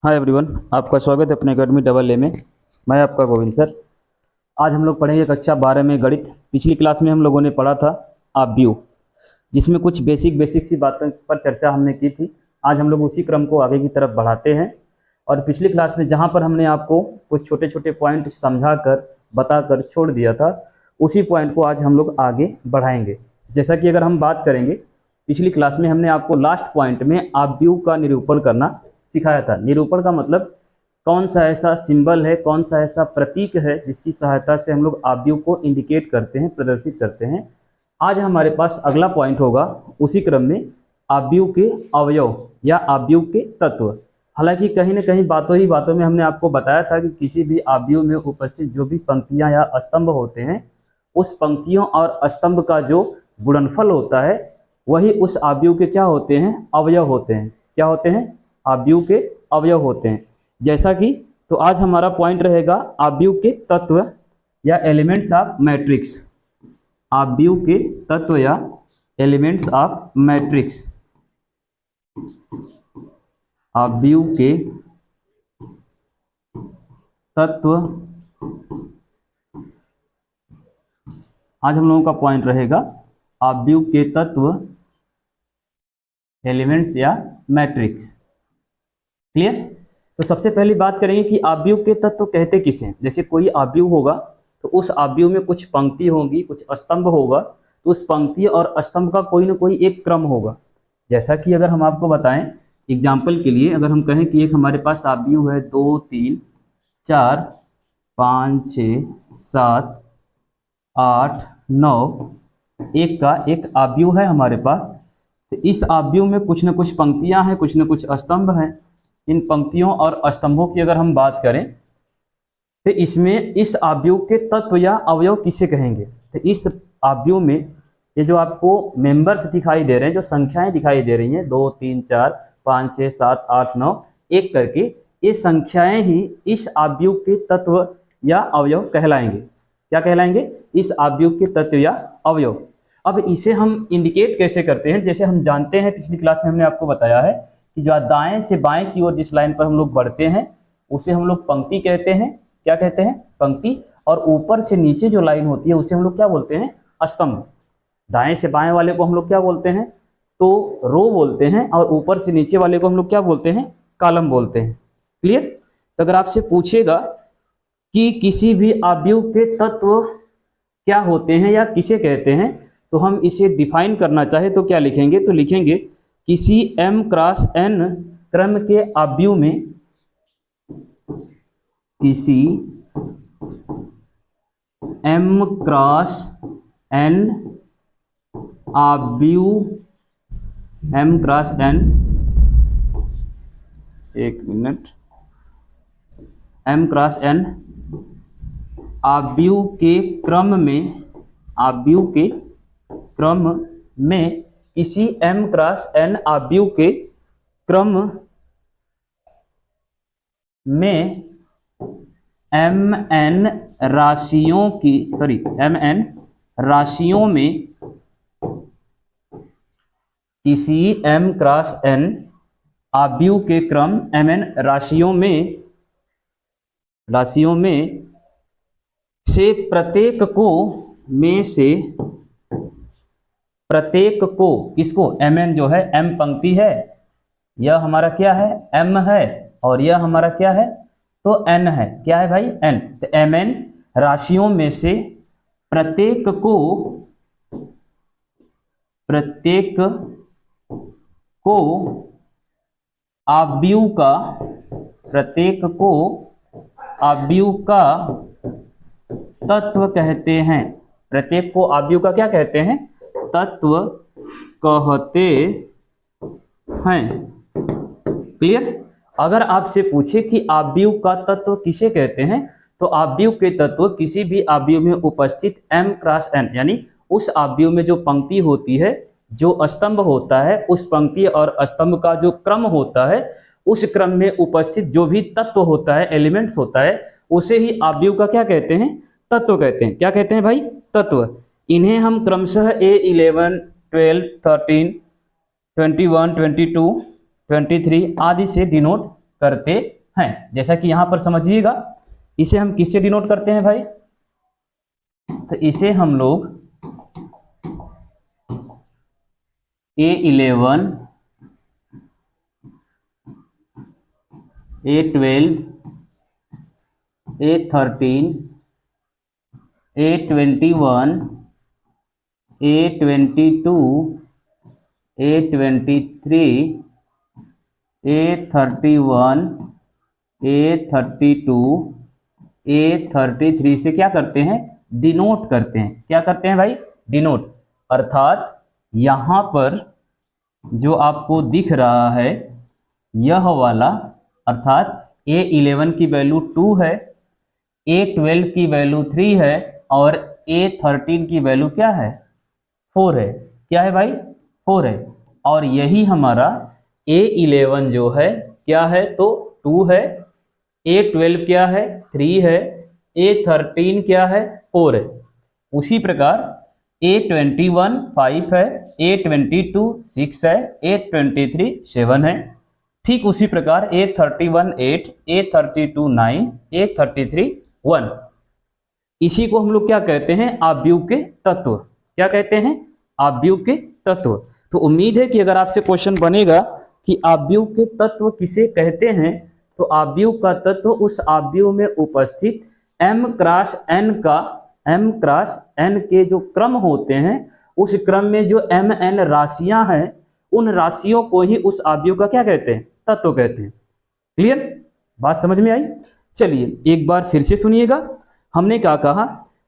Hi everyone, आपका स्वागत है अपने अकेडमी डबल ए में। मैं आपका गोविंद सर। आज हम लोग पढ़ेंगे कक्षा 12 में गणित। पिछली क्लास में हम लोगों ने पढ़ा था आव्यूह, जिसमें कुछ बेसिक सी बातों पर चर्चा हमने की थी। आज हम लोग उसी क्रम को आगे की तरफ बढ़ाते हैं और पिछली क्लास में जहाँ पर हमने आपको कुछ छोटे छोटे पॉइंट समझा कर बताकर छोड़ दिया था, उसी पॉइंट को आज हम लोग आगे बढ़ाएंगे। जैसा कि अगर हम बात करेंगे, पिछली क्लास में हमने आपको लास्ट पॉइंट में आव्यूह का निरूपण करना सिखाया था। निरूपण का मतलब कौन सा ऐसा सिंबल है, कौन सा ऐसा प्रतीक है जिसकी सहायता से हम लोग आव्यूह को इंडिकेट करते हैं, प्रदर्शित करते हैं। आज हमारे पास अगला पॉइंट होगा उसी क्रम में आव्यूह के अवयव या आव्यूह के तत्व। हालांकि कहीं ना कहीं बातों ही बातों में हमने आपको बताया था कि किसी भी आव्यूह में उपस्थित जो भी पंक्तियां या स्तंभ होते हैं, उस पंक्तियों और स्तंभ का जो गुणनफल होता है वही उस आव्यूह के क्या होते हैं, अवयव होते हैं। क्या होते हैं? आव्यूह के अवयव होते हैं। जैसा कि तो आज हमारा पॉइंट रहेगा आव्यूह के तत्व या एलिमेंट्स ऑफ मैट्रिक्स। आव्यूह के तत्व या एलिमेंट्स ऑफ मैट्रिक्स। आव्यूह के तत्व आज हम लोगों का पॉइंट रहेगा आव्यूह के तत्व, एलिमेंट्स या मैट्रिक्स। क्लियर? तो सबसे पहली बात करेंगे कि आव्यूह के तत्व कहते किसे हैं। जैसे कोई आव्यूह होगा तो उस आव्यूह में कुछ पंक्ति होगी, कुछ स्तंभ होगा, तो उस पंक्ति और स्तंभ का कोई ना कोई एक क्रम होगा। जैसा कि अगर हम आपको बताएं एग्जाम्पल के लिए, अगर हम कहें कि एक हमारे पास आव्यूह है 2 3 4 5 6 7 8 9, एक का एक आव्यूह है हमारे पास। तो इस आव्यूह में कुछ न कुछ पंक्तियां हैं, कुछ न कुछ स्तंभ हैं। इन पंक्तियों और स्तंभों की अगर हम बात करें तो इसमें इस आव्यूह के तत्व या अवयव किसे कहेंगे। तो इस आव्यूह में ये जो आपको मेंबर्स दिखाई दे रहे हैं, जो संख्याएं दिखाई दे रही हैं 2 3 4 5 6 7 8 9 एक करके, ये संख्याएं ही इस आव्यूह के तत्व या अवयव कहलाएंगे। क्या कहलाएंगे? इस आव्यूह के तत्व या अवयव। अब इसे हम इंडिकेट कैसे करते हैं? जैसे हम जानते हैं, पिछली क्लास में हमने आपको बताया है कि जो दाएं से बाएं की ओर जिस लाइन पर हम लोग बढ़ते हैं उसे हम लोग पंक्ति कहते हैं। क्या कहते हैं? पंक्ति। और ऊपर से नीचे जो लाइन होती है उसे हम लोग क्या बोलते हैं? स्तंभ। दाएं से बाएं वाले को हम लोग क्या बोलते हैं? तो रो बोलते हैं, और ऊपर से नीचे वाले को हम लोग क्या बोलते हैं? कॉलम बोलते हैं। क्लियर? तो अगर आपसे पूछेगा कि किसी भी आव्यूह के तत्व क्या होते हैं या किसे कहते हैं, तो हम इसे डिफाइन करना चाहे तो क्या लिखेंगे? तो लिखेंगे किसी m क्रॉस n क्रम के आव्यूह में, किसी m क्रॉस n आव्यूह, m क्रॉस n, एक मिनट, m क्रॉस n आव्यूह के क्रम में, आव्यूह के क्रम में, किसी m क्रॉस n आव्यूह के क्रम में mn राशियों की, mn राशियों में, किसी m क्रॉस n आव्यूह के क्रम mn राशियों में से प्रत्येक को, में से प्रत्येक को, किसको? mn जो है, m पंक्ति है, यह हमारा क्या है? m है, और यह हमारा क्या है? तो n है। क्या है भाई? n। तो mn राशियों में से प्रत्येक को, प्रत्येक को आव्यूह का, प्रत्येक को आव्यूह का तत्व कहते हैं। प्रत्येक को आव्यूह का क्या कहते हैं? तत्व कहते हैं। क्लियर? अगर आपसे पूछे कि आव्यूह का तत्व किसे कहते हैं, तो आव्यूह के तत्व किसी भी आव्यूह में उपस्थित m क्रॉस n, यानी उस आव्यूह में जो पंक्ति होती है, जो स्तंभ होता है, उस पंक्ति और स्तंभ का जो क्रम होता है, उस क्रम में उपस्थित जो भी तत्व होता है, एलिमेंट्स होता है, उसे ही आव्यूह का क्या कहते हैं? तत्व कहते हैं। क्या कहते हैं भाई? तत्व। इन्हें हम क्रमशः A11 12 13 21 22 23 आदि से डिनोट करते हैं। जैसा कि यहां पर समझिएगा, इसे हम किससे डिनोट करते हैं भाई? तो इसे हम लोग A11, A12, A13, A21, A22, A23, A31, A32, A33 से क्या करते हैं? डिनोट करते हैं। क्या करते हैं भाई? डिनोट। अर्थात यहां पर जो आपको दिख रहा है यह वाला, अर्थात A11 की वैल्यू 2 है, A12 की वैल्यू 3 है और A13 की वैल्यू क्या है? 4 है। क्या है भाई? 4 है। और यही हमारा A11 जो है क्या है? तो 2 है। A12 क्या है? 3 है। A13 क्या है? 4 है। उसी प्रकार A21 5 है, A22 6 है, A23 7 है। ठीक उसी प्रकार A31 8, A32 9, A33 1। इसी को हम लोग क्या कहते हैं? आव्यूह के तत्व। क्या कहते हैं? आव्यूह के तत्व। तो उम्मीद है कि अगर आपसे क्वेश्चन बनेगा कि आव्यूह के तत्व किसे कहते हैं, तो आव्यूह का तत्व उस आव्यूह में उपस्थित m क्रॉस n के जो क्रम होते हैं, उस क्रम में जो mn राशियां हैं, उन राशियों को ही उस आव्यूह का क्या कहते हैं? तत्व कहते हैं। क्लियर? बात समझ में आई? चलिए एक बार फिर से सुनिएगा। हमने क्या कहा?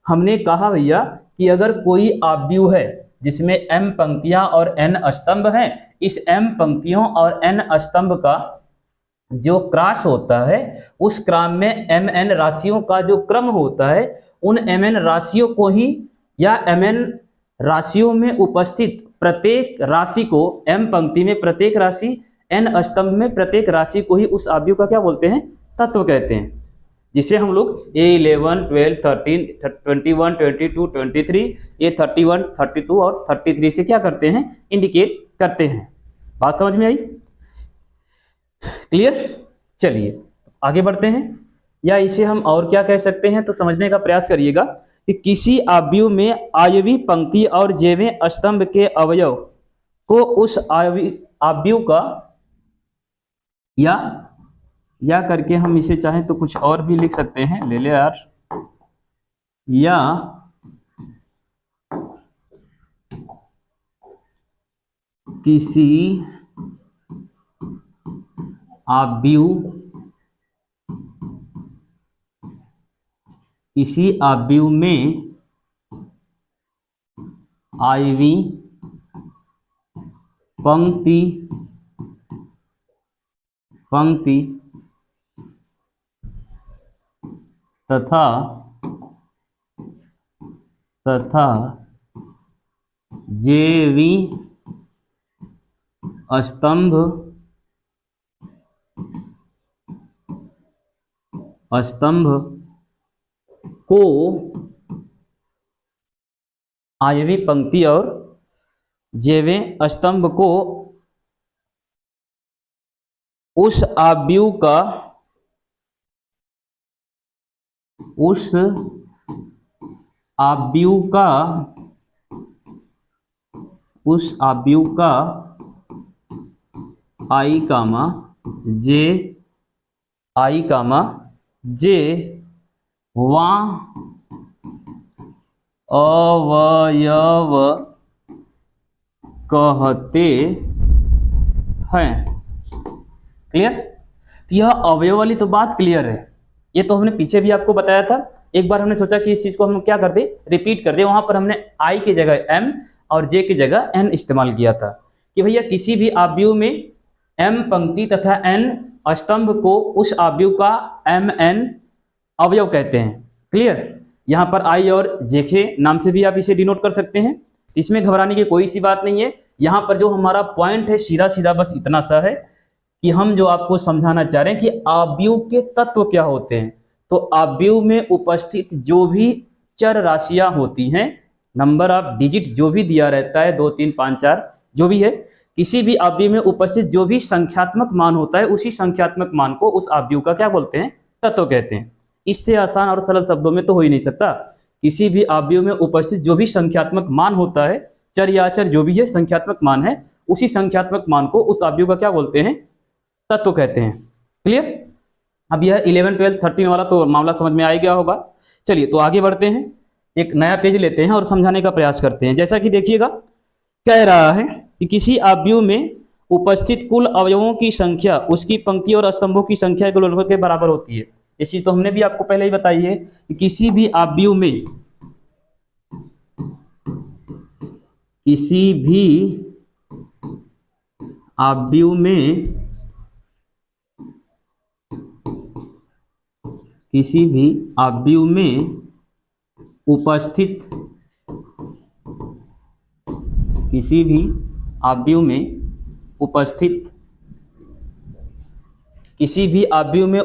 हमने कहा भैया कि अगर कोई आव्यूह है जिसमें m पंक्तियां और n स्तंभ हैं, इस m पंक्तियों और n स्तंभ का जो क्रॉस होता है, उस क्रम में mn राशियों का जो क्रम होता है, उन mn राशियों को ही या mn राशियों में उपस्थित प्रत्येक राशि को, m पंक्ति में प्रत्येक राशि, n स्तंभ में प्रत्येक राशि को ही उस आव्यूह का क्या बोलते हैं? तत्व कहते हैं। जिसे हम लोग A11, 12, 13, 21, 22, 23, A31, 32 और 33 से क्या करते हैं? इंडिकेट करते हैं। बात समझ में आई? क्लियर? चलिए आगे बढ़ते हैं। या इसे हम और क्या कह सकते हैं, तो समझने का प्रयास करिएगा कि किसी आव्यूह में आयवी पंक्ति और जेवें स्तंभ के अवयव को उस आव्यूह का या करके हम इसे चाहें तो कुछ और भी लिख सकते हैं, ले ले यार, या किसी आव्यूह में आयवी पंक्ति तथा जेवी स्तंभ को आयवी पंक्ति और जेवें स्तंभ को उस आव्यूह का I, J वा अवयव कहते हैं। क्लियर? तो यह अवयव वाली तो बात क्लियर है। ये तो हमने पीछे भी आपको बताया था। एक बार हमने सोचा कि इस चीज को हम क्या कर दे, रिपीट कर दे। वहां पर हमने I की जगह M और J की जगह N इस्तेमाल किया था कि भैया किसी भी आव्यूह में M पंक्ति तथा N स्तंभ को उस आव्यूह का MN अवयव कहते हैं। क्लियर? यहाँ पर I और J के नाम से भी आप इसे डिनोट कर सकते हैं। इसमें घबराने की कोई सी बात नहीं है। यहाँ पर जो हमारा पॉइंट है सीधा सीधा बस इतना सा है कि हम जो आपको समझाना चाह रहे हैं कि आव्यूह के तत्व क्या होते हैं। तो आव्यूह में उपस्थित जो भी चर राशियां होती हैं, नंबर ऑफ डिजिट जो भी दिया रहता है 2 3 5 4 जो भी है, किसी भी आव्यूह में उपस्थित जो भी संख्यात्मक मान होता है उसी संख्यात्मक मान को उस आव्यूह का क्या बोलते हैं, तत्व कहते हैं। इससे आसान और सरल शब्दों में तो हो ही नहीं सकता। किसी भी आव्यूह में उपस्थित जो भी संख्यात्मक मान होता है, चर या अचर जो भी है संख्यात्मक मान है, उसी संख्यात्मक मान को उस आव्यूह का क्या बोलते हैं, तत्व कहते हैं। क्लियर। अब यह 11, 12, 13 वाला तो मामला समझ में आ गया होगा। चलिए तो आगे बढ़ते हैं, एक नया पेज लेते हैं और समझाने का प्रयास करते हैं। जैसा कि देखिएगा कह रहा है कि किसी आव्यूह में उपस्थित कुल अवयवों की संख्या उसकी पंक्ति और स्तंभों की संख्या के गुणनफल के बराबर होती है। ये चीज तो हमने भी आपको पहले ही बताई है कि किसी भी आव्यूह में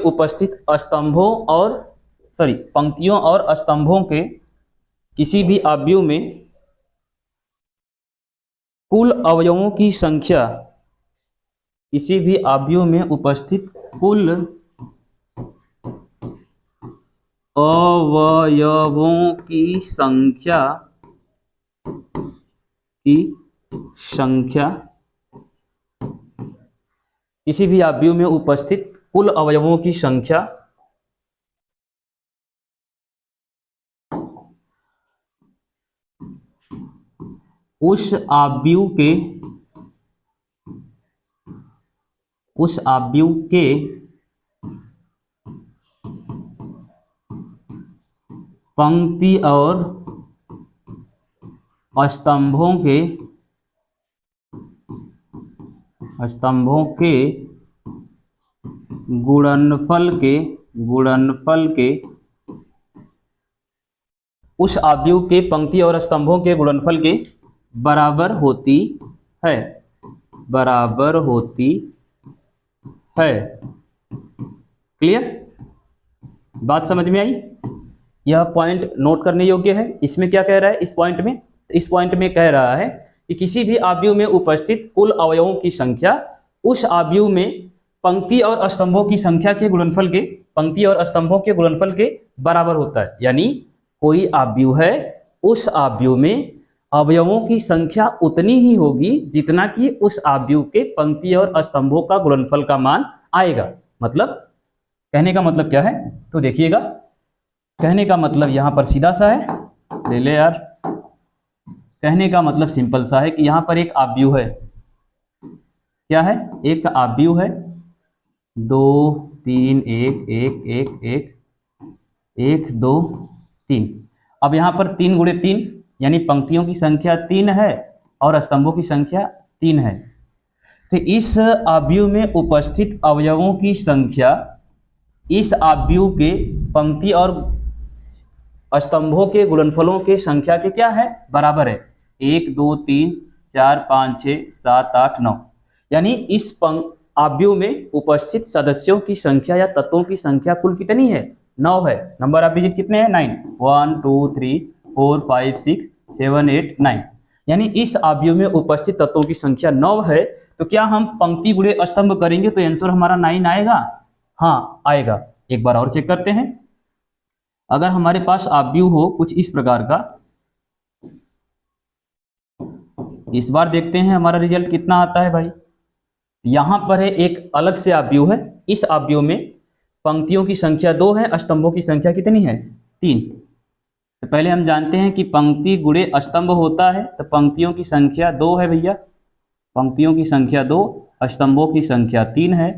उपस्थित स्तंभों और पंक्तियों और स्तंभों के किसी भी आव्यूह में कुल अवयवों की संख्या किसी भी आव्यूह में उपस्थित कुल अवयवों की संख्या किसी भी आव्यूह में उपस्थित कुल अवयवों की संख्या उस आव्यूह के पंक्ति और स्तंभों के गुणनफल के उस आव्यूह के पंक्ति और स्तंभों के गुणनफल के बराबर होती है। क्लियर, बात समझ में आई। यह पॉइंट नोट करने योग्य है। इसमें क्या कह रहा है, इस पॉइंट में कह रहा है कि किसी भी आव्यूह में उपस्थित कुल अवयवों की संख्या उस आव्यूह में पंक्ति और स्तंभों की संख्या के गुणनफल के बराबर होता है। यानी कोई आव्यूह है, उस आव्यूह में अवयवों की संख्या उतनी ही होगी जितना कि उस आव्यूह के पंक्ति और स्तंभों का गुणनफल का मान आएगा। मतलब कहने का मतलब क्या है, तो देखिएगा, कहने का मतलब यहां पर सीधा सा है, ले ले यार। कहने का मतलब सिंपल सा है कि यहां पर एक आव्यूह है। क्या है, एक आव्यूह है, 2 3 1 1 1 1 1 2 3। अब यहां पर 3 गुणे 3 यानी पंक्तियों की संख्या 3 है और स्तंभों की संख्या 3 है। तो इस आव्यूह में उपस्थित अवयवों की संख्या इस आव्यूह के पंक्ति और स्तंभों के गुणनफलों के संख्या के क्या है, बराबर है। 1 2 3 4 5 6 7 8 9। यानी इस आव्यूह में उपस्थित सदस्यों की संख्या या तत्वों की संख्या कुल कितनी है, 9 है। नंबर ऑफ डिजिट कितने हैं, 9। 1 2 3 4 5 6 7 8 9। यानी इस आव्यूह में उपस्थित तत्वों की संख्या 9 है। तो क्या हम पंक्ति गुणे स्तंभ करेंगे तो आंसर हमारा 9 आएगा? हाँ आएगा। एक बार और चेक करते हैं। अगर हमारे पास आव्यूह हो कुछ इस प्रकार का, इस बार देखते हैं हमारा रिजल्ट कितना आता है भाई। यहां पर है एक अलग से आव्यूह है, इस आव्यूह में पंक्तियों की संख्या 2 है, स्तंभों की संख्या कितनी है, 3। तो पहले हम जानते हैं कि पंक्ति गुणे स्तंभ होता है, तो पंक्तियों की संख्या 2 है भैया, पंक्तियों की संख्या 2, स्तंभों की संख्या 3 है।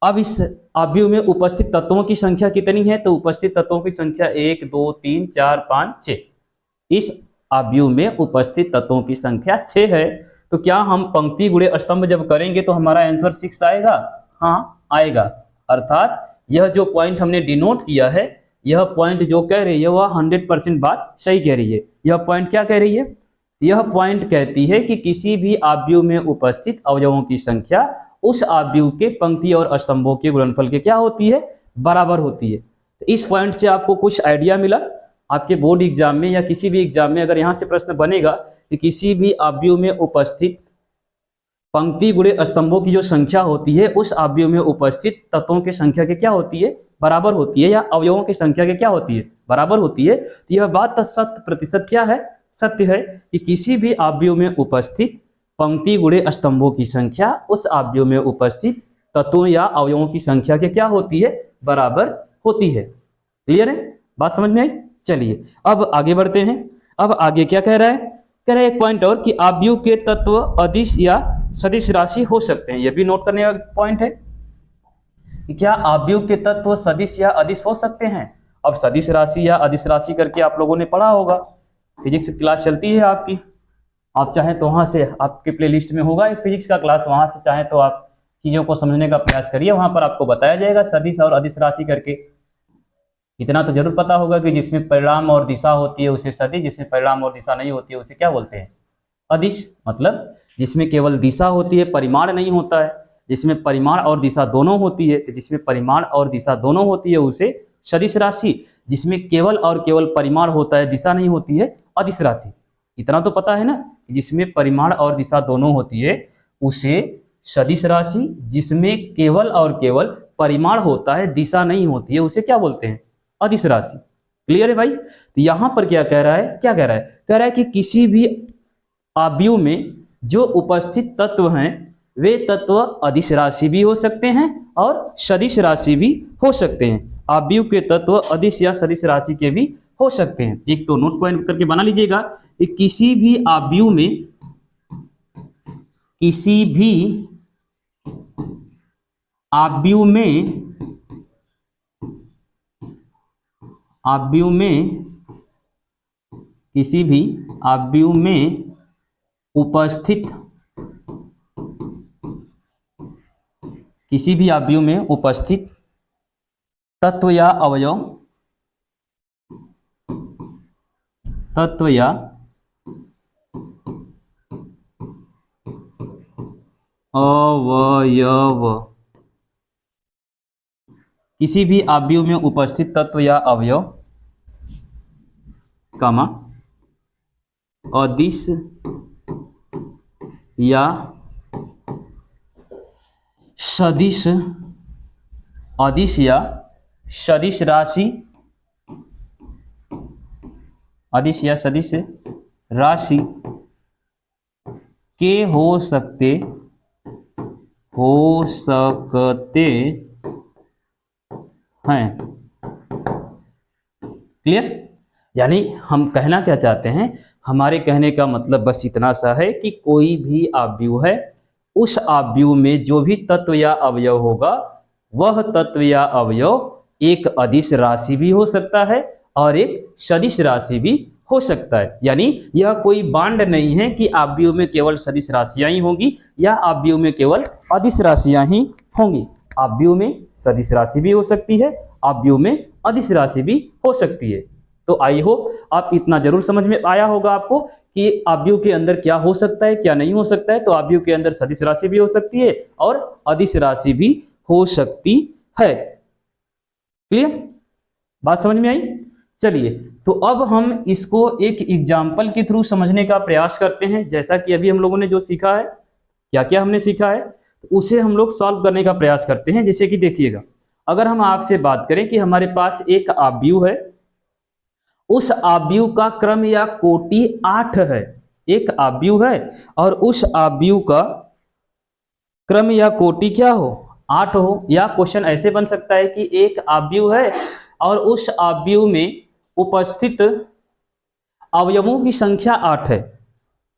अब इस आव्यूह में उपस्थित तत्वों की संख्या कितनी है, तो उपस्थित तत्वों की संख्या 1 2 3 4 5 6। इस आव्यूह में उपस्थित तत्वों की संख्या 6 है। तो क्या हम पंक्ति गुणे स्तंभ जब करेंगे तो हमारा आंसर 6 आएगा? हाँ आएगा। अर्थात यह जो पॉइंट हमने डिनोट किया है, यह पॉइंट जो कह रही है वह 100% बात सही कह रही है। यह पॉइंट क्या कह रही है, यह पॉइंट कहती है कि किसी भी आव्यूह में उपस्थित अवयवों की संख्या उस आव्यूह के पंक्ति और स्तंभों के गुणनफल के क्या होती है, बराबर होती है। तो इस पॉइंट से आपको कुछ आइडिया मिला। आपके बोर्ड एग्जाम में या किसी भी एग्जाम में अगर यहाँ से प्रश्न बनेगा कि किसी भी आव्यूह में उपस्थित पंक्ति गुणे स्तंभों की जो संख्या होती है उस आव्यूह में उपस्थित तत्वों की संख्या के क्या होती है, बराबर होती है, या अवयवों की संख्या के क्या होती है, बराबर होती है। तो यह बात 100% क्या है, सत्य है कि किसी भी आव्यूह में उपस्थित पंक्ति गुणे स्तंभों की संख्या उस आव्यूह में उपस्थित तत्वों या अवयवों की संख्या के क्या होती है, बराबर होती है। क्लियर है, बात समझ में आई। चलिए अब आगे बढ़ते हैं। अब आगे क्या कह रहा है, कह रहा है एक पॉइंट और कि आव्यूह के तत्व अदिश या सदिश राशि हो सकते हैं। यह भी नोट करने का पॉइंट है कि क्या आव्यूह के तत्व सदिश या अदिश हो सकते हैं। अब सदिश राशि या अदिश राशि करके आप लोगों ने पढ़ा होगा, फिजिक्स की क्लास चलती है आपकी, आप चाहें तो वहां से आपके प्लेलिस्ट में होगा एक फिजिक्स का क्लास, वहां से चाहें तो आप चीजों को समझने का प्रयास करिए, वहां पर आपको बताया जाएगा सदिश और अदिश राशि करके। इतना तो जरूर पता होगा कि जिसमें परिणाम और दिशा होती है उसे सदिश, जिसमें परिणाम और दिशा नहीं होती है उसे क्या बोलते हैं, अदिश। मतलब जिसमें केवल दिशा होती है, परिमाण नहीं होता है, जिसमें परिमाण और दिशा दोनों होती है, तो जिसमें परिमाण और दिशा दोनों होती है उसे सदिश राशि, जिसमें केवल और केवल परिमाण होता है, दिशा नहीं होती है, अदिश राशि। इतना तो पता है ना, जिसमें परिमाण और दिशा दोनों होती है उसे सदिश राशि, जिसमें केवल और केवल परिमाण होता है, दिशा नहीं होती है, उसे क्या बोलते हैं, अदिश राशि। क्लियर है भाई। तो यहां पर क्या कह रहा है, क्या कह रहा है, कह रहा है कि किसी भी आव्यूह में जो उपस्थित तत्व हैं वे तत्व अदिश राशि भी हो सकते हैं और सदिश राशि भी हो सकते हैं। आव्यूह के तत्व अदिश या सदिश राशि के भी हो सकते हैं। एक तो नोट पॉइंट करके बना लीजिएगा कि किसी भी आव्यूह में, किसी भी आव्यूह में, आव्यूह में, किसी भी आव्यूह में उपस्थित, किसी भी आव्यूह में उपस्थित तत्व या अवयव, तत्व या अवयव, किसी भी आव्यूह में उपस्थित तत्व या अवयव, कामा अदिश या सदिश, अदिश या सदिश राशि, अदिश या सदिश राशि के हो सकते हैं। क्लियर। यानी हम कहना क्या चाहते हैं, हमारे कहने का मतलब बस इतना सा है कि कोई भी आव्यूह है, उस आव्यूह में जो भी तत्व या अवयव होगा वह तत्व या अवयव एक अदिश राशि भी हो सकता है और एक सदिश राशि भी हो सकता है। यानी यह कोई बांड नहीं है कि आव्यूह में केवल सदिश राशियां ही होंगी या आव्यूह में केवल अदिश राशियां ही होंगी। आव्यूह में सदिश राशि भी हो सकती है, आव्यूह में अदिश राशि भी हो सकती है। तो आई होप आप इतना जरूर समझ में आया होगा आपको कि आव्यूह के अंदर क्या हो सकता है, क्या नहीं हो सकता है। तो आव्यूह के अंदर सदिश राशि भी हो सकती है और अदिश राशि भी हो सकती है। क्लियर, बात समझ में आई। चलिए तो अब हम इसको एक एग्जाम्पल के थ्रू समझने का प्रयास करते हैं। जैसा कि अभी हम लोगों ने जो सीखा है, क्या क्या हमने सीखा है, तो उसे हम लोग सॉल्व करने का प्रयास करते हैं। जैसे कि देखिएगा, अगर हम आपसे बात करें कि हमारे पास एक आव्यूह है, उस आव्यूह का क्रम या कोटि 8 है। एक आव्यूह है और उस आव्यूह का क्रम या कोटि क्या हो, 8 हो। या क्वेश्चन ऐसे बन सकता है कि एक आव्यूह है और उस आव्यूह में उपस्थित अवयवों की संख्या 8 है,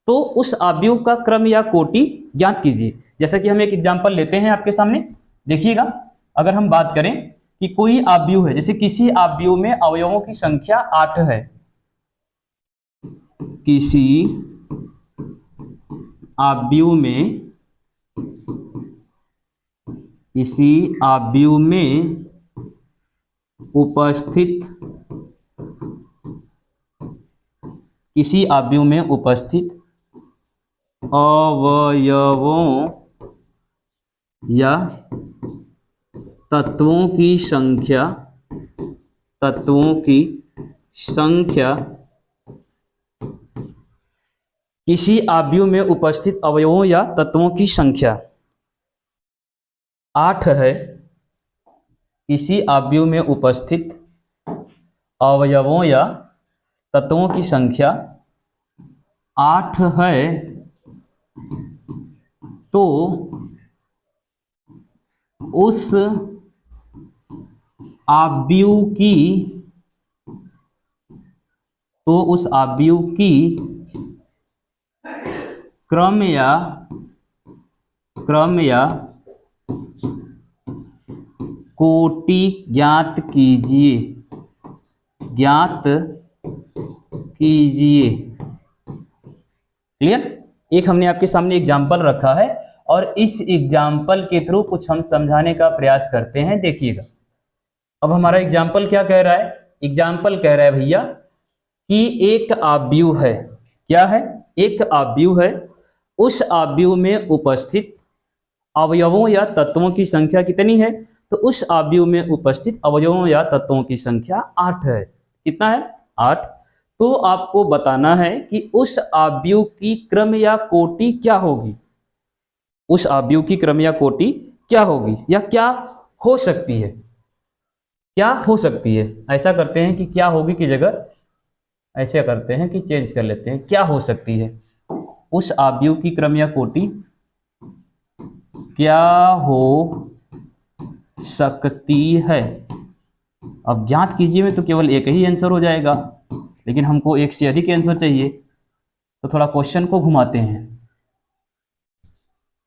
तो उस आव्यूह का क्रम या कोटि ज्ञात कीजिए। जैसा कि हम एक एग्जांपल लेते हैं आपके सामने, देखिएगा। अगर हम बात करें कि कोई आव्यूह है, जैसे किसी आव्यूह में अवयवों की संख्या 8 है, किसी आव्यूह में, किसी आव्यूह में उपस्थित, किसी आव्यूह में उपस्थित अवयवों या तत्वों की संख्या, तत्वों की संख्या किसी आव्यूह में उपस्थित अवयवों या तत्वों की संख्या 8 है। किसी आव्यूह में उपस्थित अवयवों या तत्वों की संख्या 8 है, तो उस आव्यूह की क्रम या कोटि ज्ञात कीजिए। क्लियर? एक हमने आपके सामने एग्जाम्पल रखा है और इस एग्जाम्पल के थ्रू कुछ हम समझाने का प्रयास करते हैं। देखिएगा, अब हमारा एग्जाम्पल क्या कह रहा है? एग्जाम्पल कह रहा है भैया कि एक आव्यूह है। क्या है? एक आव्यूह है। उस आव्यूह में उपस्थित अवयवों या तत्वों की संख्या कितनी है? तो उस आव्यूह में उपस्थित अवयवों या तत्वों की संख्या 8 है। कितना है? 8। तो आपको बताना है कि उस आव्यूह की क्रम या कोटि क्या होगी। उस आव्यूह की क्रम या कोटि क्या होगी या क्या हो सकती है? क्या हो सकती है? ऐसा करते हैं कि क्या होगी की जगह ऐसे करते हैं कि चेंज कर लेते हैं, क्या हो सकती है? उस आव्यूह की क्रम या कोटि क्या हो सकती है। अब ज्ञात कीजिए में तो केवल एक ही आंसर हो जाएगा, लेकिन हमको एक से अधिक आंसर चाहिए, तो थोड़ा क्वेश्चन को घुमाते हैं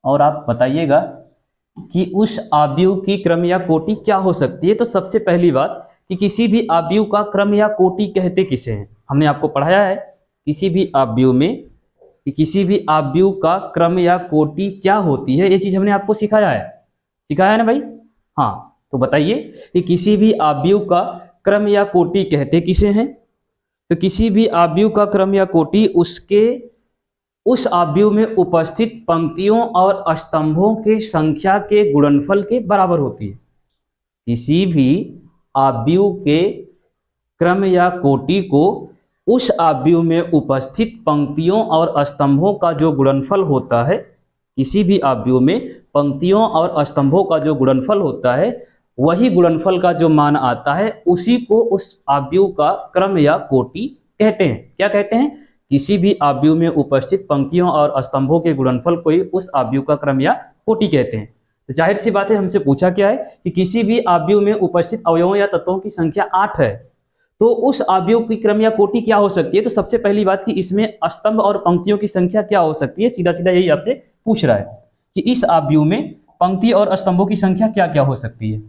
और आप बताइएगा कि उस आव्यूह की क्रम या कोटि क्या हो सकती है। तो सबसे पहली बात कि किसी भी आव्यूह का क्रम या कोटि कहते किसे हैं? हमने आपको पढ़ाया है किसी भी आव्यूह में कि किसी भी आव्यूह का क्रम या कोटि क्या होती है। ये चीज हमने आपको सिखाया है ना भाई? हाँ, तो बताइए कि किसी भी आव्यूह का क्रम या कोटि कहते किसे हैं? तो किसी भी आव्यूह का क्रम या कोटि उस आव्यूह में उपस्थित पंक्तियों और स्तंभों के संख्या के गुणनफल के बराबर होती है। किसी भी आव्यूह के क्रम या कोटि को उस आव्यूह में उपस्थित पंक्तियों और स्तंभों का जो गुणनफल होता है, किसी भी आव्यूह में पंक्तियों और स्तंभों का जो गुणनफल होता है, वही गुणनफल का जो मान आता है उसी को उस आव्यूह का क्रम या कोटि कहते हैं। क्या कहते हैं? किसी भी आव्यूह में उपस्थित पंक्तियों और स्तंभों के गुणनफल को ही उस आव्यूह का क्रम या कोटि कहते हैं। तो जाहिर सी बात है, हमसे पूछा क्या है कि किसी भी आव्यूह में उपस्थित अवयवों या तत्वों की संख्या 8 है, तो उस आव्यूह की क्रम या कोटि क्या हो सकती है। तो सबसे पहली बात कि इसमें स्तंभ और पंक्तियों की संख्या क्या हो सकती है, सीधा सीधा यही आपसे पूछ रहा है कि इस आव्यूह में पंक्ति और स्तंभों की संख्या क्या क्या हो सकती है।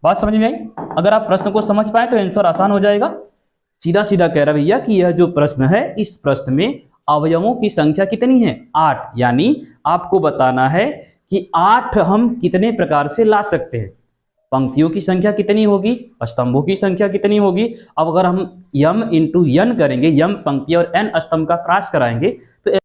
बात समझ में आई? अगर आप प्रश्न को समझ पाए तो आंसर आसान हो जाएगा। सीधा सीधा कह रहा भैया कि यह जो प्रश्न है, इस प्रश्न में अवयवों की संख्या कितनी है? 8। यानी आपको बताना है कि 8 हम कितने प्रकार से ला सकते हैं। पंक्तियों की संख्या कितनी होगी, स्तंभों की संख्या कितनी होगी। अब अगर हम यम इंटू यन करेंगे, यम पंक्ति और एन स्तंभ का क्रॉस कराएंगे, तो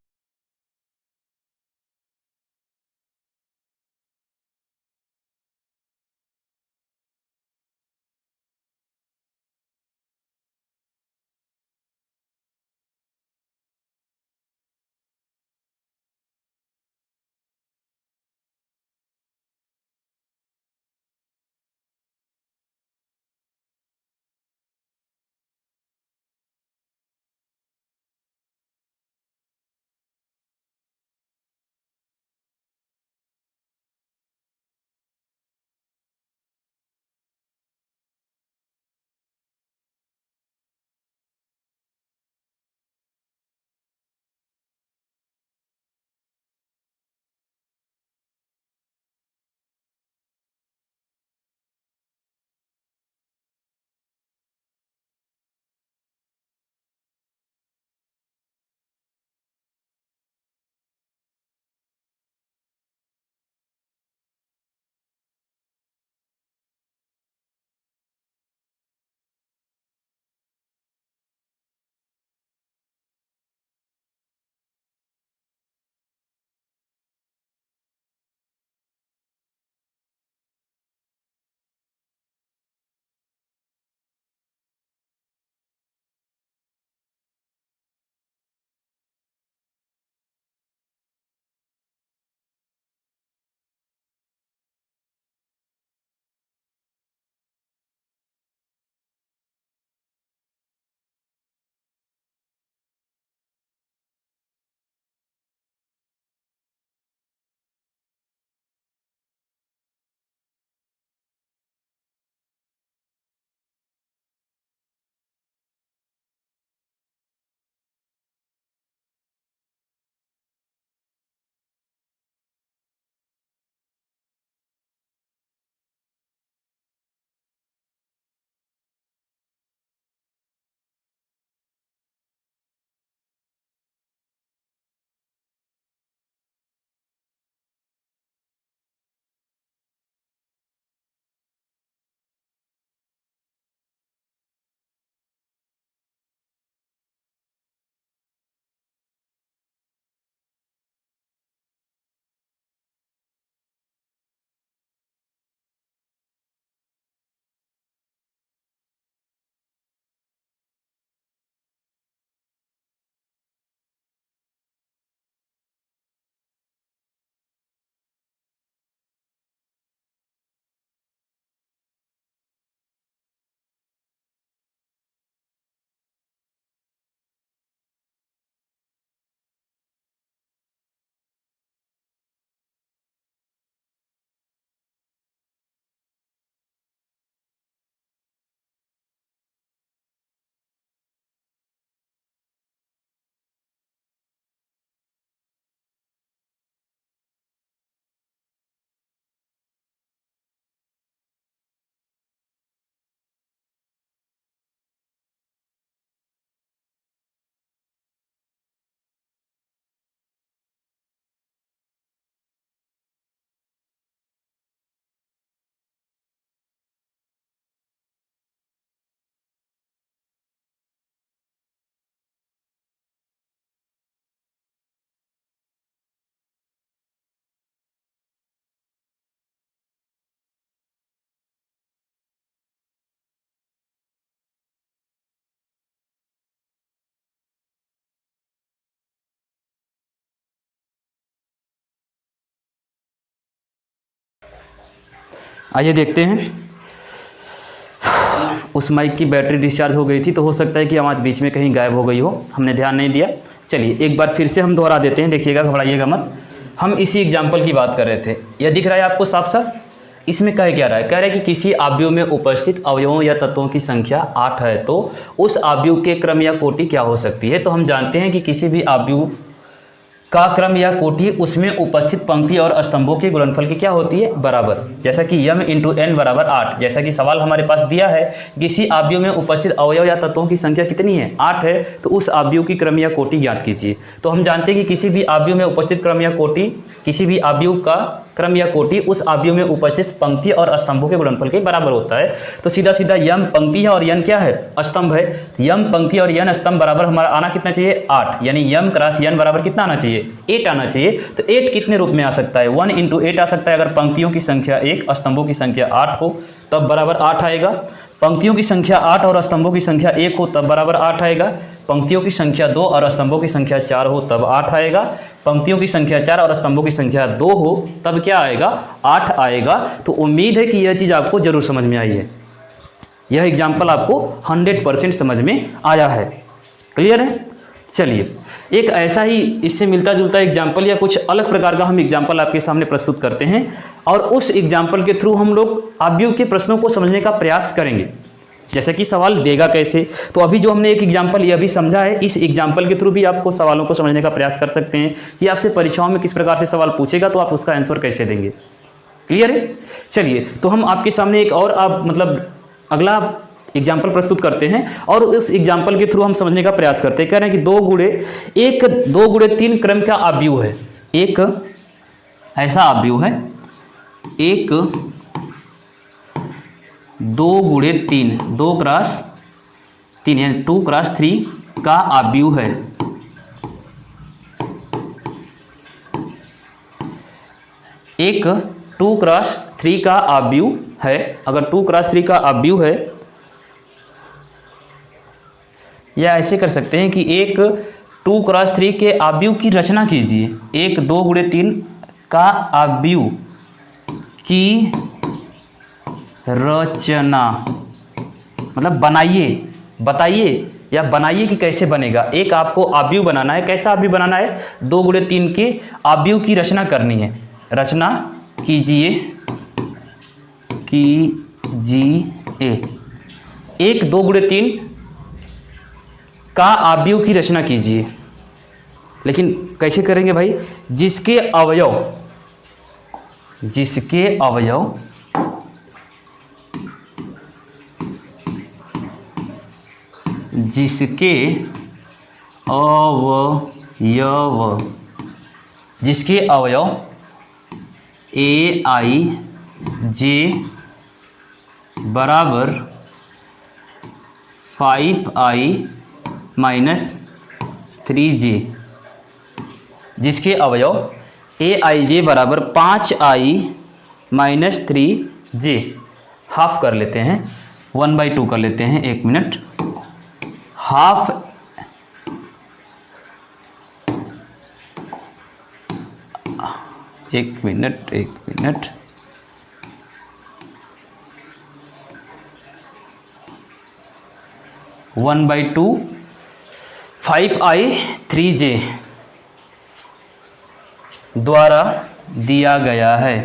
आइए देखते हैं। उस माइक की बैटरी डिस्चार्ज हो गई थी, तो हो सकता है कि आवाज़ बीच में कहीं गायब हो गई हो, हमने ध्यान नहीं दिया। चलिए एक बार फिर से हम दोहरा देते हैं, देखिएगा, घबराइएगा मत। हम इसी एग्जाम्पल की बात कर रहे थे। यह दिख रहा है आपको साफ साफ? इसमें कह क्या रहा है? कह रहा है कि किसी आव्यूह में उपस्थित अवयवों या तत्वों की संख्या 8 है, तो उस आव्यूह के क्रम या कोटि क्या हो सकती है। तो हम जानते हैं कि किसी भी आव्यूह का क्रम या कोटि उसमें उपस्थित पंक्ति और स्तंभों के गुणनफल की क्या होती है? बराबर। जैसा कि m × n बराबर 8, जैसा कि सवाल हमारे पास दिया है, किसी आव्यूह में उपस्थित अवयव या तत्वों की संख्या कितनी है? 8 है, तो उस आव्यूह की क्रम या कोटि ज्ञात कीजिए। तो हम जानते हैं कि किसी भी आव्यूह में उपस्थित क्रम या कोटि, किसी भी आव्यूह का क्रम या कोटि उस आव्यूह में उपस्थित पंक्ति और स्तंभों के गुणनफल के बराबर होता है। तो सीधा सीधा यम पंक्ति है और यन क्या है? स्तंभ है। यम पंक्ति और यन स्तंभ बराबर हमारा आना कितना चाहिए? 8, यानी यम क्रॉस यन बराबर कितना आना चाहिए? 8 आना चाहिए। तो 8 कितने रूप में आ सकता है? 1 × 8 आ सकता है। अगर पंक्तियों की संख्या 1, स्तंभों की संख्या 8 हो तब बराबर 8 आएगा। पंक्तियों की संख्या 8 और स्तंभों की संख्या 1 हो तब बराबर 8 आएगा। पंक्तियों की संख्या 2 और स्तंभों की संख्या 4 हो तब 8 आएगा। पंक्तियों की संख्या 4 और स्तंभों की संख्या 2 हो तब क्या आएगा? 8 आएगा। तो उम्मीद है कि यह चीज़ आपको जरूर समझ में आई है। यह एग्जाम्पल आपको 100% समझ में आया है। क्लियर है? चलिए एक ऐसा ही इससे मिलता जुलता एग्जाम्पल या कुछ अलग प्रकार का हम एग्जाम्पल आपके सामने प्रस्तुत करते हैं, और उस एग्जाम्पल के थ्रू हम लोग आव्यूह के प्रश्नों को समझने का प्रयास करेंगे। जैसा कि सवाल देगा कैसे, तो अभी जो हमने एक एग्जाम्पल यह भी समझा है, इस एग्जाम्पल के थ्रू भी आपको सवालों को समझने का प्रयास कर सकते हैं कि आपसे परीक्षाओं में किस प्रकार से सवाल पूछेगा, तो आप उसका आंसर कैसे देंगे। क्लियर है? चलिए तो हम आपके सामने एक और अगला एग्जाम्पल प्रस्तुत करते हैं, और उस एग्जाम्पल के थ्रू हम समझने का प्रयास करते हैं। कह रहे हैं कि 2 × 3 क्रम का आव्यूह है। एक ऐसा आव्यूह है, एक 2 × 3, 2 × 3 यानी 2 × 3 का आव्यूह है। एक 2 × 3 का आव्यूह है। अगर 2 × 3 का आव्यूह है, या ऐसे कर सकते हैं कि एक 2 × 3 के आव्यूह की रचना कीजिए। एक 2 × 3 का आव्यूह की रचना, मतलब बनाइए, बताइए या बनाइए कि कैसे बनेगा। एक आपको आव्यूह बनाना है। कैसा आव्यूह बनाना है? 2 × 3 के आव्यूह की रचना करनी है। रचना कीजिए, एक 2 × 3 का आव्यूह की रचना कीजिए। लेकिन कैसे करेंगे भाई? जिसके अवयव AIJ बराबर 5I - 3J, जिसके अवयव AIJ बराबर 5I - 3J। हाफ कर लेते हैं, 1/2 कर लेते हैं। 1 मिनट। हाफ एक मिनट 1/2 5I 3J द्वारा दिया गया है।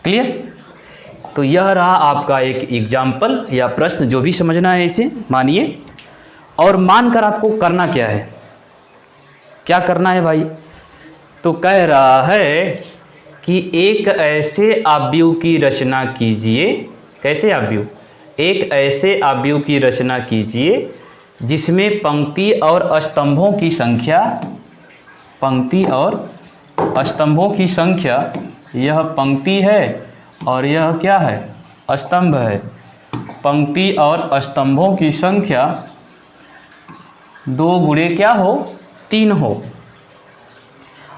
क्लियर? तो यह रहा आपका एक एग्जाम्पल या प्रश्न, जो भी समझना है इसे मानिए, और मानकर आपको करना क्या है? क्या करना है भाई? तो कह रहा है कि एक ऐसे आव्यूह की रचना कीजिए। कैसे आव्यूह? एक ऐसे आव्यूह की रचना कीजिए जिसमें पंक्ति और स्तंभों की संख्या, यह पंक्ति है और यह क्या है? स्तंभ है। पंक्ति और स्तंभों की संख्या 2 × क्या हो? 3 हो।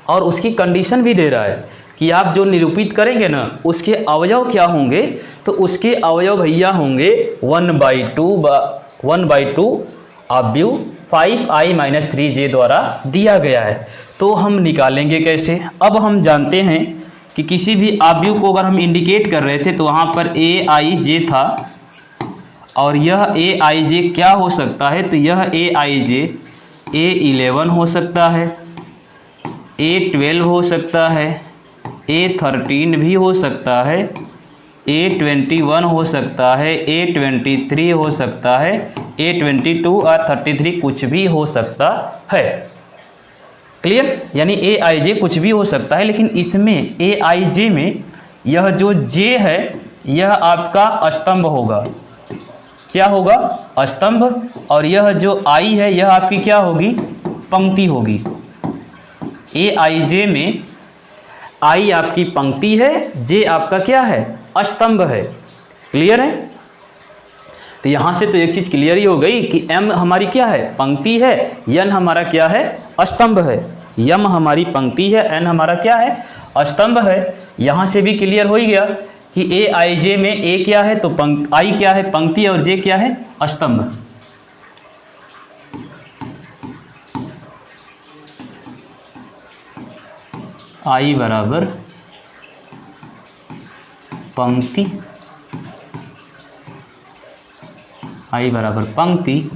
और उसकी कंडीशन भी दे रहा है कि आप जो निरूपित करेंगे ना उसके अवयव क्या होंगे, तो उसके अवयव भैया होंगे 1/2 अवयव 5i-3j द्वारा दिया गया है। तो हम निकालेंगे कैसे? अब हम जानते हैं कि किसी भी अवयव को अगर हम इंडिकेट कर रहे थे तो वहाँ पर aij था, और यह aij क्या हो सकता है, तो यह aij a11 हो सकता है, a12 हो सकता है, a13 भी हो सकता है, a21 हो सकता है, a23 हो सकता है, a22 और 33 कुछ भी हो सकता है। क्लियर? यानी aij कुछ भी हो सकता है, लेकिन इसमें aij में यह जो j है यह आपका स्तंभ होगा। क्या होगा? स्तंभ। और यह जो i है यह आपकी क्या होगी? पंक्ति होगी। aij में i आपकी पंक्ति है, j आपका क्या है? स्तंभ है। क्लियर है? तो यहाँ से तो एक चीज़ क्लियर ही हो गई कि m हमारी क्या है? पंक्ति है, n हमारा क्या है? स्तंभ है। m हमारी पंक्ति है, n हमारा क्या है? स्तंभ है। यहाँ से भी क्लियर हो ही गया कि aij में a क्या है, तो i क्या है? पंक्ति, और j क्या है? स्तंभ। i बराबर पंक्ति, i बराबर पंक्ति,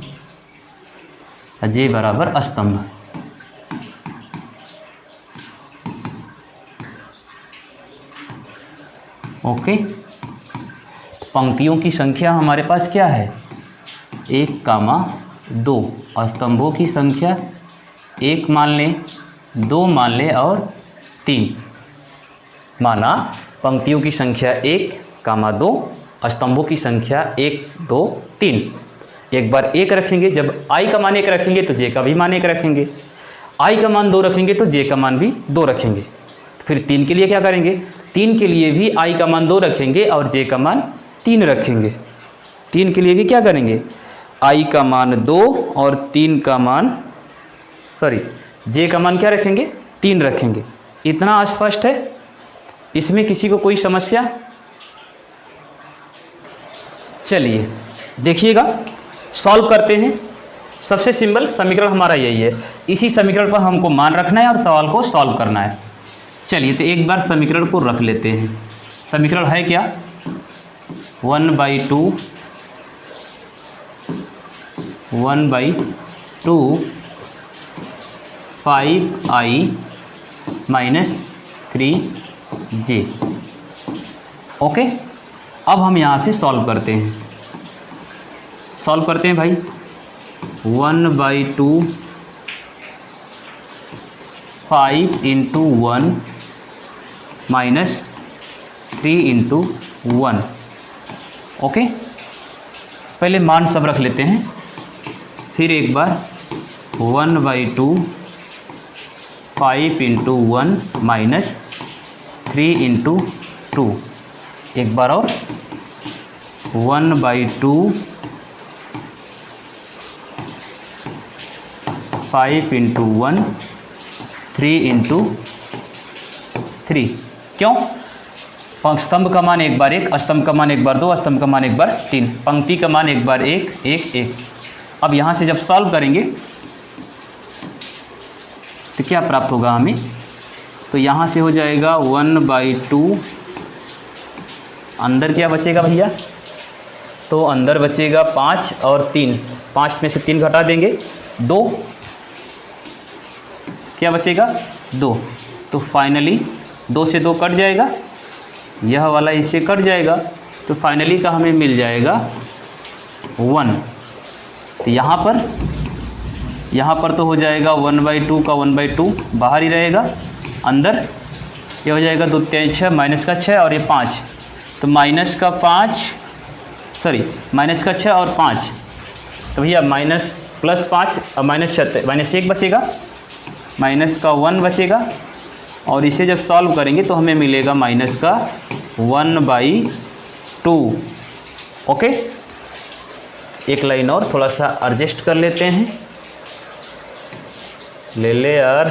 j बराबर स्तंभ। ओके, पंक्तियों की संख्या हमारे पास क्या है? 1, 2। स्तंभों की संख्या 1 मान लें, 2 मान लें और 3। माना पंक्तियों की संख्या 1, 2, स्तंभों की संख्या 1, 2, 3। एक बार 1 रखेंगे, जब i का मान 1 रखेंगे तो j का भी मान 1 रखेंगे, i का मान 2 रखेंगे तो j का मान भी 2 रखेंगे। फिर 3 के लिए क्या करेंगे? 3 के लिए भी i का मान 2 रखेंगे और j का मान 3 रखेंगे। 3 के लिए भी क्या करेंगे? i का मान 2 और 3 का मान j का मान क्या रखेंगे? 3 रखेंगे। इतना स्पष्ट है? इसमें किसी को कोई समस्या? चलिए देखिएगा, सॉल्व करते हैं। सबसे सिंपल समीकरण हमारा यही है, इसी समीकरण पर हमको मान रखना है और सवाल को सॉल्व करना है। चलिए तो एक बार समीकरण को रख लेते हैं। समीकरण है क्या? 1/2 5i-3j। ओके, अब हम यहाँ से सॉल्व करते हैं। सॉल्व करते हैं भाई। 1/2 5 × 1 माइनस 3 × 1। ओके, पहले मान सब रख लेते हैं, फिर एक बार 1/2 5 × 1 माइनस 3 × 2। एक बार और 1/2 5 × 1 3 × 3। क्यों? स्तंभ का मान एक बार 1, स्तंभ का मान एक बार 2, स्तंभ का मान एक बार 3, पंक्ति का मान एक बार 1, 1, 1। अब यहाँ से जब सॉल्व करेंगे तो क्या प्राप्त होगा हमें? तो यहाँ से हो जाएगा 1/2, अंदर क्या बचेगा भैया? तो अंदर बचेगा 5 और 3, 5 में से 3 घटा देंगे 2, क्या बचेगा? 2। तो फाइनली 2 से 2 कट जाएगा, यह वाला इससे कट जाएगा, तो फाइनली का हमें मिल जाएगा 1। तो यहाँ पर तो हो जाएगा 1/2 का 1/2 बाहर ही रहेगा, अंदर ये हो जाएगा 2 3 6 माइनस का 6 और ये 5, तो माइनस का 6 और 5, तो भैया माइनस प्लस 5 और माइनस 1 बचेगा, माइनस का 1 बचेगा, और इसे जब सॉल्व करेंगे तो हमें मिलेगा माइनस का 1/2। ओके, एक लाइन और थोड़ा सा एडजस्ट कर लेते हैं, ले ले यार।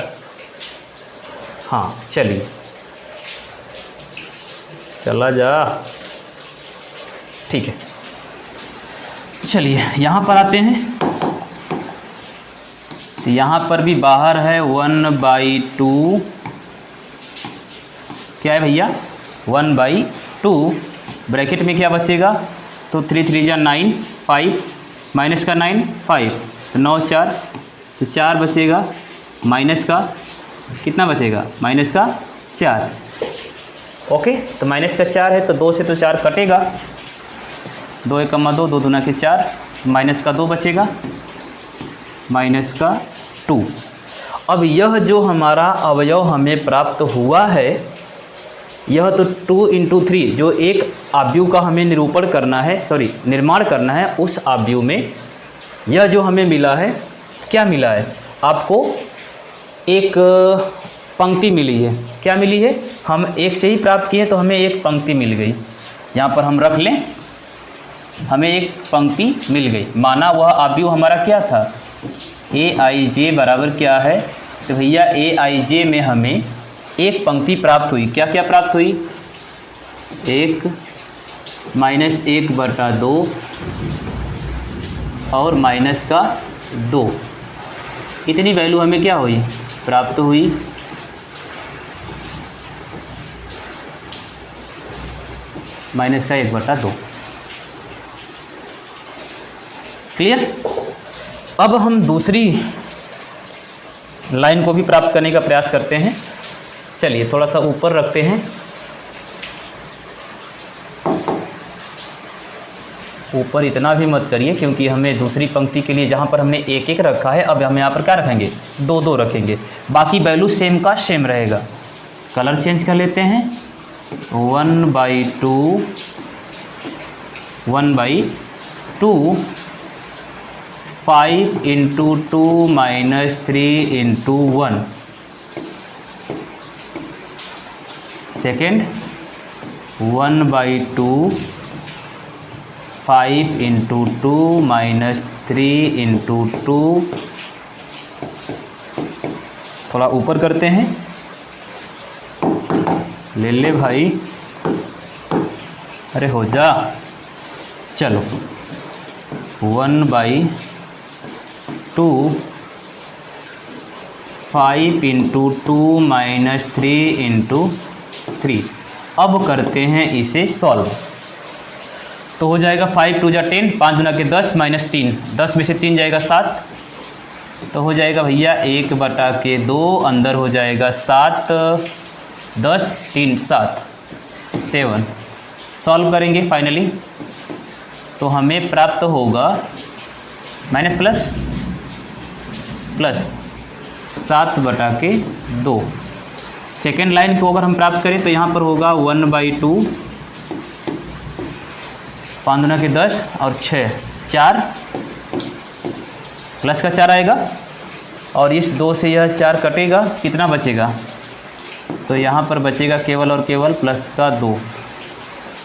हाँ चलिए, चला जा। ठीक है, चलिए यहाँ पर आते हैं। तो यहाँ पर भी बाहर है 1/2, क्या है भैया 1/2, ब्रैकेट में क्या बचेगा, तो 3 3 जा 9, 5 माइनस का 9 5, तो 9 4, तो 4 बचेगा, माइनस का कितना बचेगा, माइनस का 4। ओके, तो माइनस का 4 है तो 2 से तो 4 कटेगा, 2 1 2, 2 दूना के 4, माइनस का 2 बचेगा, माइनस का 2। अब यह जो हमारा अवयव हमें प्राप्त हुआ है, यह तो 2 × 3 जो एक आव्यूह का हमें निरूपण करना है, निर्माण करना है, उस आव्यूह में यह जो हमें मिला है, क्या मिला है आपको, एक पंक्ति मिली है। क्या मिली है, हम एक से ही प्राप्त किए तो हमें एक पंक्ति मिल गई। यहाँ पर हम रख लें, हमें एक पंक्ति मिल गई। माना वह आव्यूह हमारा क्या था, Aij बराबर क्या है, तो भैया Aij में हमें एक पंक्ति प्राप्त हुई। क्या क्या प्राप्त हुई, 1 - 1/2 और माइनस का 2, इतनी वैल्यू हमें क्या हुई, प्राप्त हुई। माइनस का 1/2, क्लियर। अब हम दूसरी लाइन को भी प्राप्त करने का प्रयास करते हैं। चलिए थोड़ा सा ऊपर रखते हैं, ऊपर इतना भी मत करिए क्योंकि हमें दूसरी पंक्ति के लिए जहाँ पर हमने 1 1 रखा है, अब हम यहाँ पर क्या रखेंगे, 2 2 रखेंगे। बाकी वैल्यू सेम का सेम रहेगा। कलर चेंज कर लेते हैं, 1/2 1/2, 5 × 2 - 3 × 1, सेकेंड 1/2, 5 × 2 - 3 × 2, थोड़ा ऊपर करते हैं, ले भाई, अरे हो जा, चलो 1/2, 5 × 2 - 3 × 3। अब करते हैं इसे सॉल्व, तो हो जाएगा 5 2 जा 10, 5 दूना के 10 - 3, 10 में से 3 जाएगा 7, तो हो जाएगा भैया 1/2, अंदर हो जाएगा 7, 10 3 7 7। सॉल्व करेंगे फाइनली तो हमें प्राप्त होगा माइनस प्लस 7/2। सेकेंड लाइन को अगर हम प्राप्त करें तो यहाँ पर होगा 1/2, 5 दूना के 10 और 6 4, प्लस का 4 आएगा और इस 2 से यह 4 कटेगा, कितना बचेगा, तो यहाँ पर बचेगा केवल और केवल प्लस का 2।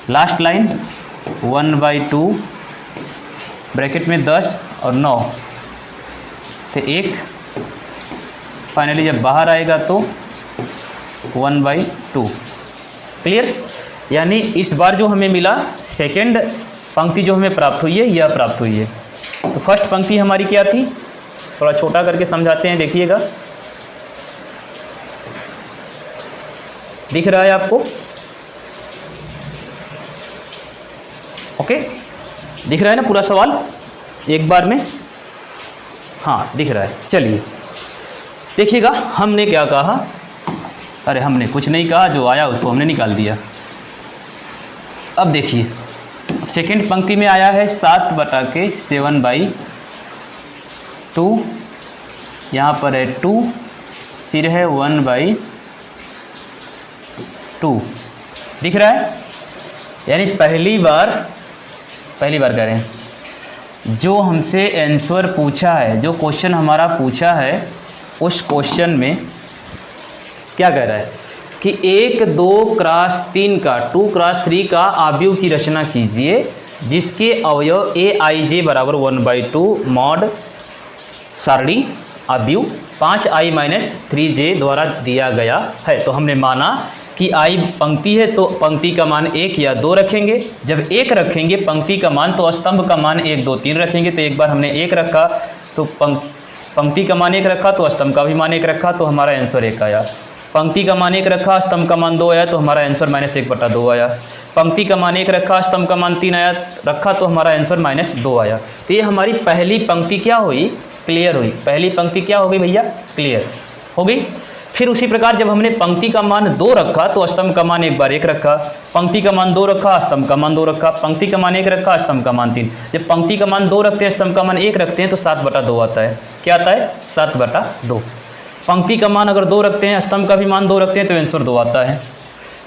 लास्ट लाइन 1/2, ब्रैकेट में 10 और 9, तो 1, फाइनली जब बाहर आएगा तो 1/2। क्लियर। यानी इस बार जो हमें मिला, सेकेंड पंक्ति जो हमें प्राप्त हुई है, यह प्राप्त हुई है। तो फर्स्ट पंक्ति हमारी क्या थी, थोड़ा छोटा करके समझाते हैं, देखिएगा, दिख रहा है आपको, ओके, दिख रहा है ना पूरा सवाल एक बार में, हाँ दिख रहा है। चलिए देखिएगा, हमने क्या कहा, अरे हमने कुछ नहीं कहा, जो आया उसको हमने निकाल दिया। अब देखिए सेकेंड पंक्ति में आया है 7/7/2, यहाँ पर है 2, फिर है 1/2, दिख रहा है। यानी पहली बार कह रहे हैं, जो हमसे आंसर पूछा है, जो क्वेश्चन हमारा पूछा है, उस क्वेश्चन में क्या कह रहा है कि 1 2 क्रॉस 3 का 2 क्रॉस 3 का आव्यूह की रचना कीजिए, जिसके अवयव Aij बराबर 1/2 मॉड सारणी आव्यूह 5i - 3j द्वारा दिया गया है। तो हमने माना कि आई पंक्ति है तो पंक्ति का मान 1 या 2 रखेंगे। जब 1 रखेंगे पंक्ति का मान तो स्तंभ का मान 1 2 3 रखेंगे। तो एक बार हमने 1 रखा तो पंक्ति का मान 1 रखा तो स्तंभ का भी मान 1 रखा तो हमारा आंसर 1 आया। पंक्ति का मान 1 रखा, स्तंभ का मान 2 आया तो हमारा आंसर -1/2 आया। पंक्ति का मान 1 रखा, स्तंभ का मान 3 आया रखा तो हमारा आंसर -2 आया। तो ये हमारी पहली पंक्ति क्या हुई? क्लियर हुई। पहली पंक्ति क्या हो गई भैया? क्लियर हो गई। फिर उसी प्रकार जब हमने पंक्ति का मान 2 रखा तो स्तंभ का मान एक बार 1 रखा, पंक्ति का मान 2 रखा, स्तंभ का मान 2 रखा, पंक्ति का मान 1 रखा, स्तंभ का मान 3। जब पंक्ति का मान 2 रखते हैं, स्तंभ का मान 1 रखते हैं तो 7/2 आता है। क्या आता है? 7/2। पंक्ति का मान अगर 2 रखते हैं, स्तंभ का भी मान 2 रखते हैं तो आंसर 2 आता है।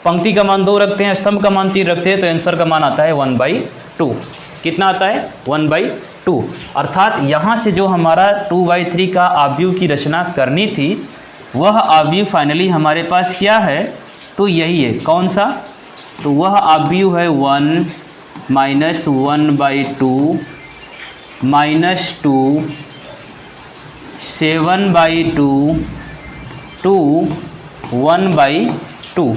पंक्ति का मान 2 रखते हैं, स्तंभ का मान 3 रखते हैं तो आंसर का मान आता है 1/2। कितना आता है? 1/2। अर्थात यहाँ से जो हमारा 2/3 का आव्यूह की रचना करनी थी वह आव्यूह फाइनली हमारे पास क्या है? तो यही है। कौन सा? तो वह आव्यूह है 1 - 1/2 -2 7/2 2 1/2।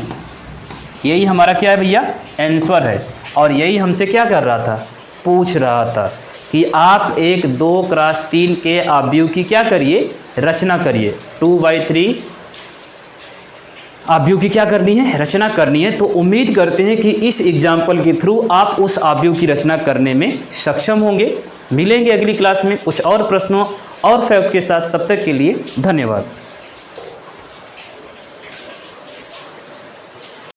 यही हमारा क्या है भैया? आंसर है। और यही हमसे क्या कर रहा था? पूछ रहा था कि आप एक 2x3 के आव्यूह की क्या करिए? रचना करिए। 2/3 आव्यूह की क्या करनी है? रचना करनी है। तो उम्मीद करते हैं कि इस एग्जाम्पल के थ्रू आप उस आव्यूह की रचना करने में सक्षम होंगे। मिलेंगे अगली क्लास में कुछ और प्रश्नों और फैक्ट के साथ। तब तक के लिए धन्यवाद।